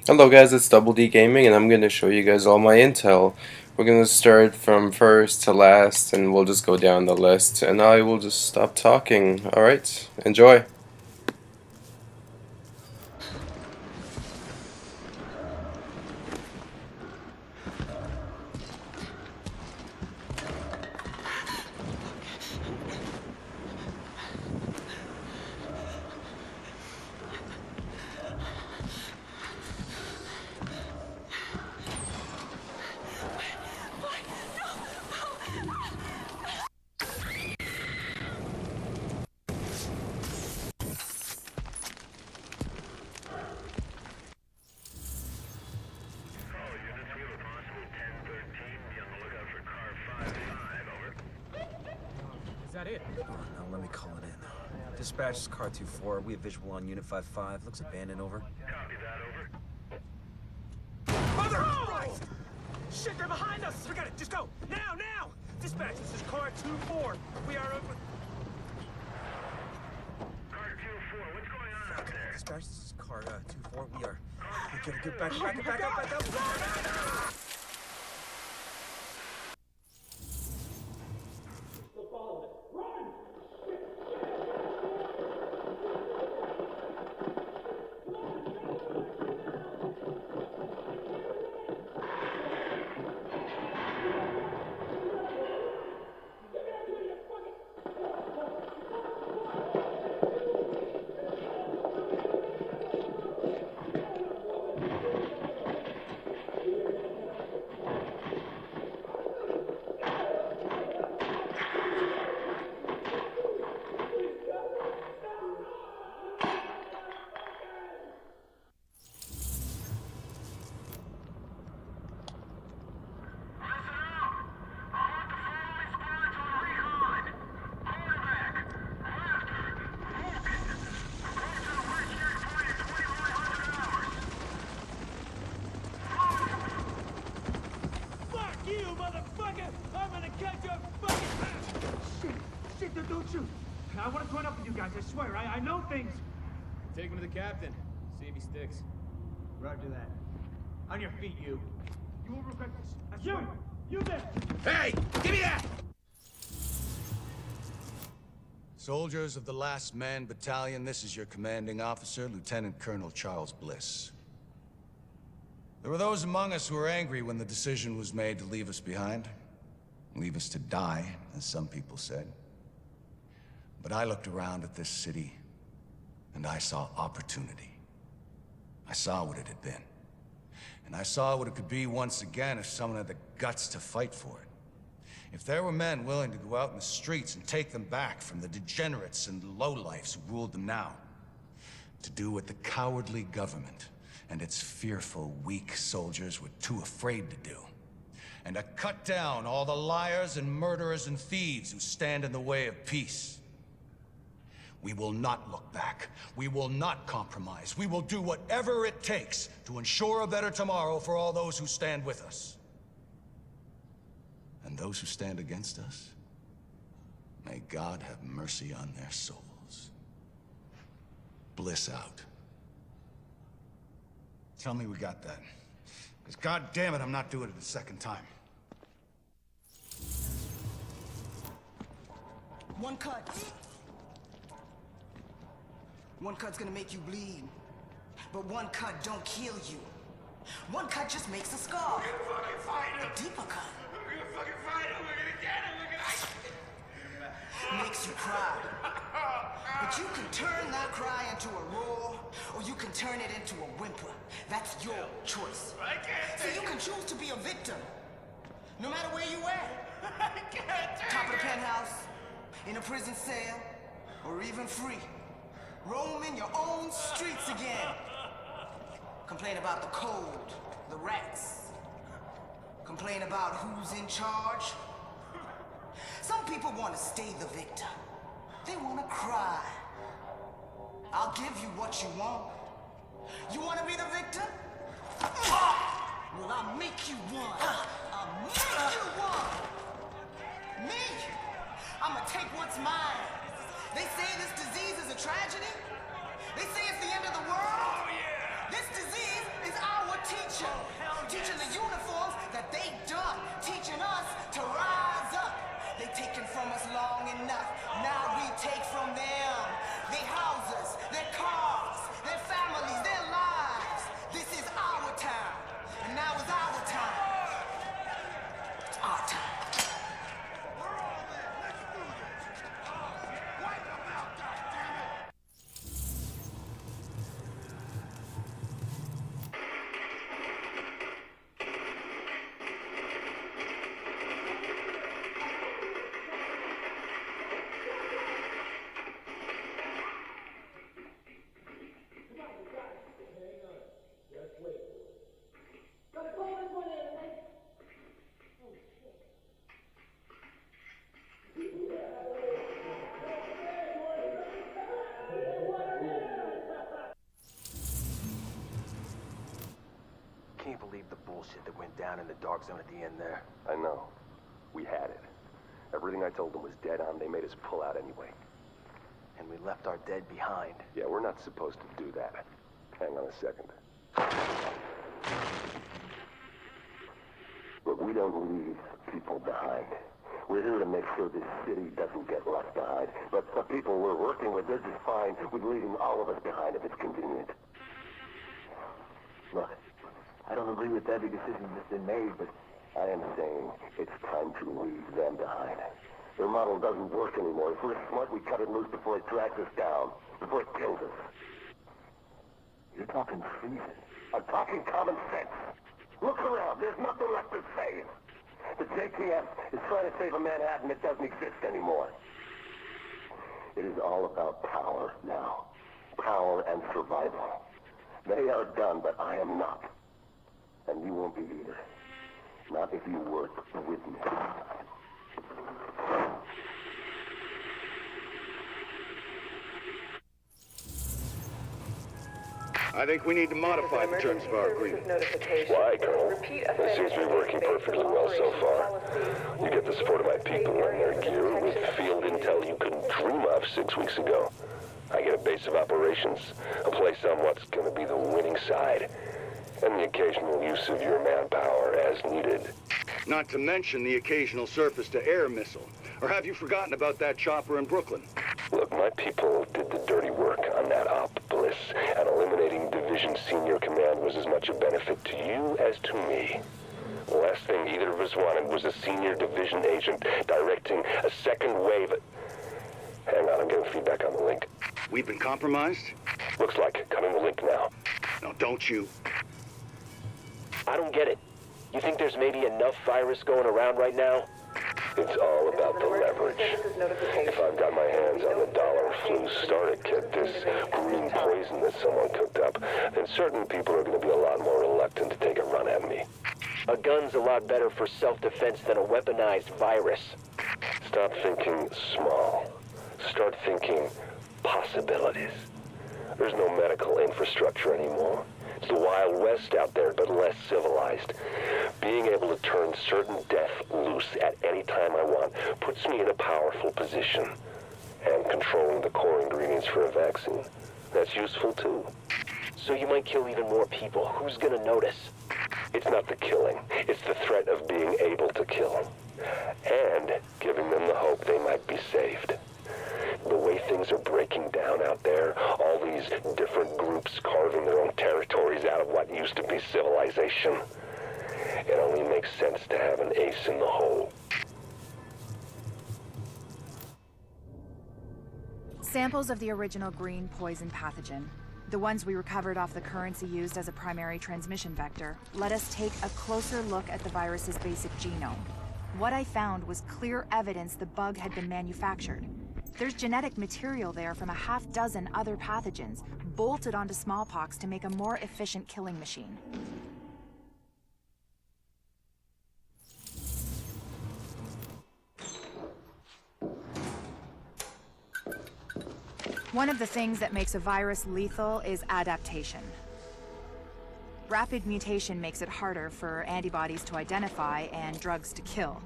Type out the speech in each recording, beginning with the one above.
Hello guys, it's Double D Gaming and I'm going to show you guys all my intel. We're going to start from first to last and we'll just go down the list and I will just stop talking. Alright, enjoy. Is that it? No, let me call it in. Dispatch, this is Car 2-4. We have visual on Unit 5-5. Looks abandoned, over. Copy that, over. Mother of Christ! Shit, they're behind us! Forget it, just go! Now, now! Dispatch, this is Car 2-4. We are over... Car 2-4, what's going on out there? Dispatch, this is Car 2-4. We gotta get back up. Don't shoot! I want to join up with you guys, I swear. I know things. Take him to the captain. See if he sticks. Roger that. On your feet, you. You will regret this. I swear. You there! Hey! Give me that! Soldiers of the Last Man Battalion, this is your commanding officer, Lieutenant Colonel Charles Bliss. There were those among us who were angry when the decision was made to leave us behind. Leave us to die, as some people said. But I looked around at this city, and I saw opportunity. I saw what it had been. And I saw what it could be once again if someone had the guts to fight for it. If there were men willing to go out in the streets and take them back from the degenerates and lowlifes who ruled them now. To do what the cowardly government and its fearful, weak soldiers were too afraid to do. And to cut down all the liars and murderers and thieves who stand in the way of peace. We will not look back. We will not compromise. We will do whatever it takes to ensure a better tomorrow for all those who stand with us. And those who stand against us, may God have mercy on their souls. Bliss out. Tell me we got that. Because God damn it, I'm not doing it a second time. One cut. One cut's gonna make you bleed. But one cut don't kill you. One cut just makes a scar. We're gonna fucking fight him! A deeper cut We're gonna fucking fight him! We're gonna get him! We're gonna... makes you cry. But you can turn that cry into a roar, or you can turn it into a whimper. That's your choice. I can't So take you it! can choose to be a victim, no matter where you at. I can't take Top of the it! penthouse, in a prison cell, or even free. Roaming your own streets again. Complain about the cold, the rats. Complain about who's in charge. Some people want to stay the victim. They want to cry. I'll give you what you want. You want to be the victim? Well, I'll make you one. I'll make you one. Me? I'm gonna take what's mine. They say this disease is a tragedy. They say it's the end of the world. Oh, yeah! This disease is our can't believe the bullshit that went down in the dark zone at the end there. I know. We had it. Everything I told them was dead on. They made us pull out anyway. And we left our dead behind. Yeah, we're not supposed to do that. Hang on a second. Look, we don't leave people behind. We're here to make sure this city doesn't get left behind. But the people we're working with, they're just fine with leaving all of us behind if it's convenient. Look, I don't agree with every decision that's been made, but I am saying it's time to leave them behind. Their model doesn't work anymore. If we're smart, we cut it loose before it drags us down, before it kills us. You're talking treason. I'm talking common sense. Look around. There's nothing left to save. The JTF is trying to save a Manhattan that doesn't exist anymore. It is all about power now. Power and survival. They are done, but I am not. And you won't be either. Not if you work with me. I think we need to modify the terms of our agreement. Why, Colonel? This seems to be working perfectly well so far. You get the support of my people and their gear with field intel you couldn't dream of 6 weeks ago. I get a base of operations, a place on what's going to be the winning side, and the occasional use of your manpower as needed. Not to mention the occasional surface-to-air missile. Or have you forgotten about that chopper in Brooklyn? Look, my people did the dirty work on that op, Bliss, and eliminating Division Senior Command was as much a benefit to you as to me. The last thing either of us wanted was a senior division agent directing a second wave. Hang on, I'm getting feedback on the link. We've been compromised? Looks like. Cutting the link now. No, don't you. I don't get it. You think there's maybe enough virus going around right now? It's all about the leverage. If I've got my hands on the dollar flu starter kit, this green poison that someone cooked up, then certain people are going to be a lot more reluctant to take a run at me. A gun's a lot better for self-defense than a weaponized virus. Stop thinking small. Start thinking possibilities. There's no medical infrastructure anymore. It's the Wild West out there, but less civilized. Being able to turn certain death loose at any time I want puts me in a powerful position. And controlling the core ingredients for a vaccine, that's useful too. So you might kill even more people. Who's gonna notice? It's not the killing, it's the threat of being able to kill. And giving them the hope they might be saved. The way things are breaking down out there, all these different groups carving their own territories out of what used to be civilization, it only makes sense to have an ace in the hole. Samples of the original green poison pathogen, the ones we recovered off the currency used as a primary transmission vector, let us take a closer look at the virus's basic genome. What I found was clear evidence the bug had been manufactured. There's genetic material there from a half-dozen other pathogens, bolted onto smallpox to make a more efficient killing machine. One of the things that makes a virus lethal is adaptation. Rapid mutation makes it harder for antibodies to identify and drugs to kill.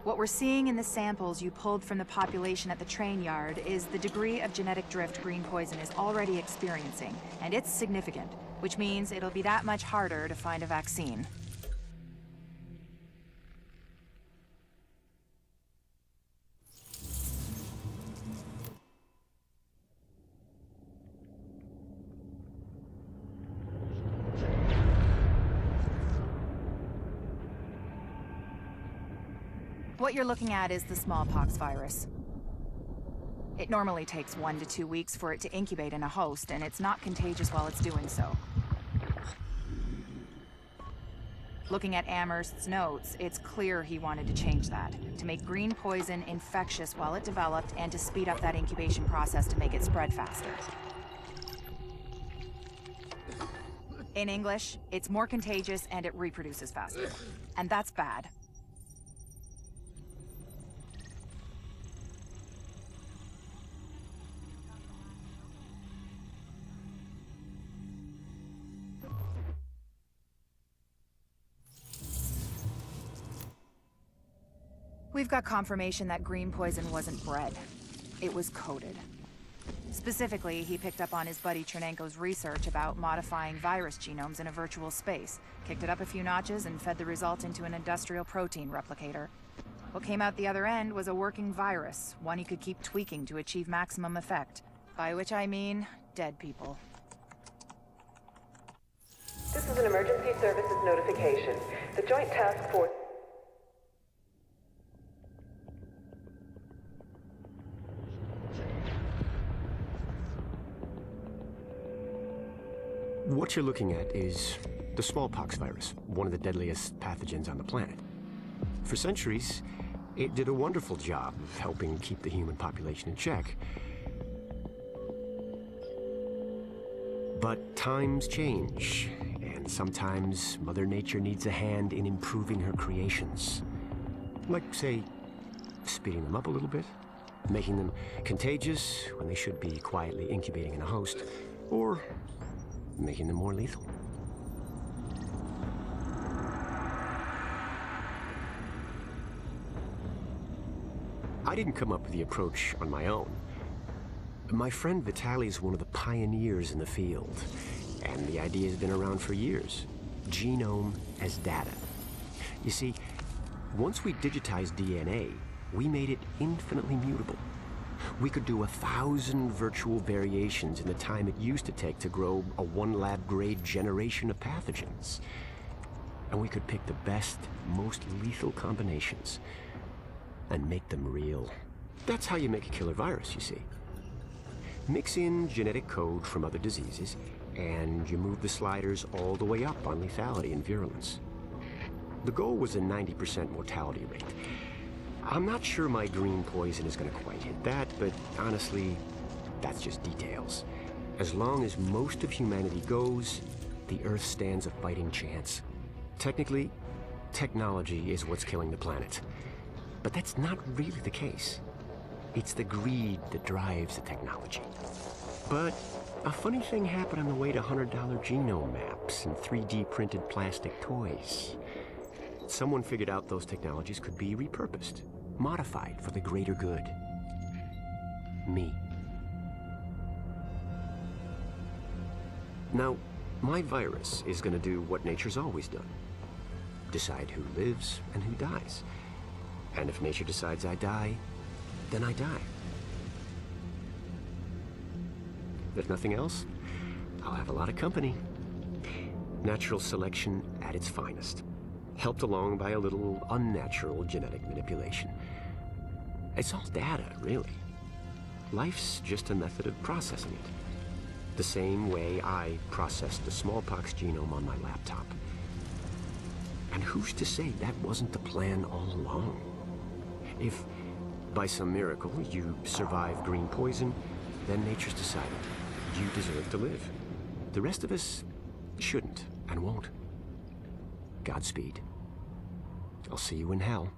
What we're seeing in the samples you pulled from the population at the train yard is the degree of genetic drift green poison is already experiencing, and it's significant, which means it'll be that much harder to find a vaccine. What you're looking at is the smallpox virus. It normally takes 1 to 2 weeks for it to incubate in a host, and it's not contagious while it's doing so. Looking at Amherst's notes, it's clear he wanted to change that, to make green poison infectious while it developed and to speed up that incubation process to make it spread faster. In English, it's more contagious and it reproduces faster. And that's bad. We've got confirmation that green poison wasn't bred. It was coded. Specifically, he picked up on his buddy Chernenko's research about modifying virus genomes in a virtual space, kicked it up a few notches, and fed the result into an industrial protein replicator. What came out the other end was a working virus, one he could keep tweaking to achieve maximum effect. By which I mean, dead people. This is an emergency services notification. The Joint Task Force... What you're looking at is the smallpox virus, one of the deadliest pathogens on the planet. For centuries, it did a wonderful job of helping keep the human population in check. But times change, and sometimes Mother Nature needs a hand in improving her creations. Like, say, speeding them up a little bit, making them contagious when they should be quietly incubating in a host, or making them more lethal. I didn't come up with the approach on my own. My friend Vitaly is one of the pioneers in the field, and the idea has been around for years. Genome as data. You see, once we digitized DNA, we made it infinitely mutable. We could do 1,000 virtual variations in the time it used to take to grow a one-lab-grade generation of pathogens. And we could pick the best, most lethal combinations and make them real. That's how you make a killer virus, you see. Mix in genetic code from other diseases, and you move the sliders all the way up on lethality and virulence. The goal was a 90% mortality rate. I'm not sure my green poison is going to quite hit that, but honestly, that's just details. As long as most of humanity goes, the Earth stands a fighting chance. Technically, technology is what's killing the planet. But that's not really the case. It's the greed that drives the technology. But a funny thing happened on the way to $100 genome maps and 3D printed plastic toys. Someone figured out those technologies could be repurposed, modified for the greater good. Me. Now, my virus is going to do what nature's always done. Decide who lives and who dies. And if nature decides I die, then I die. If nothing else, I'll have a lot of company. Natural selection at its finest, helped along by a little unnatural genetic manipulation. It's all data, really. Life's just a method of processing it. The same way I processed the smallpox genome on my laptop. And who's to say that wasn't the plan all along? If, by some miracle, you survive green poison, then nature's decided you deserve to live. The rest of us shouldn't and won't. Godspeed. I'll see you in hell.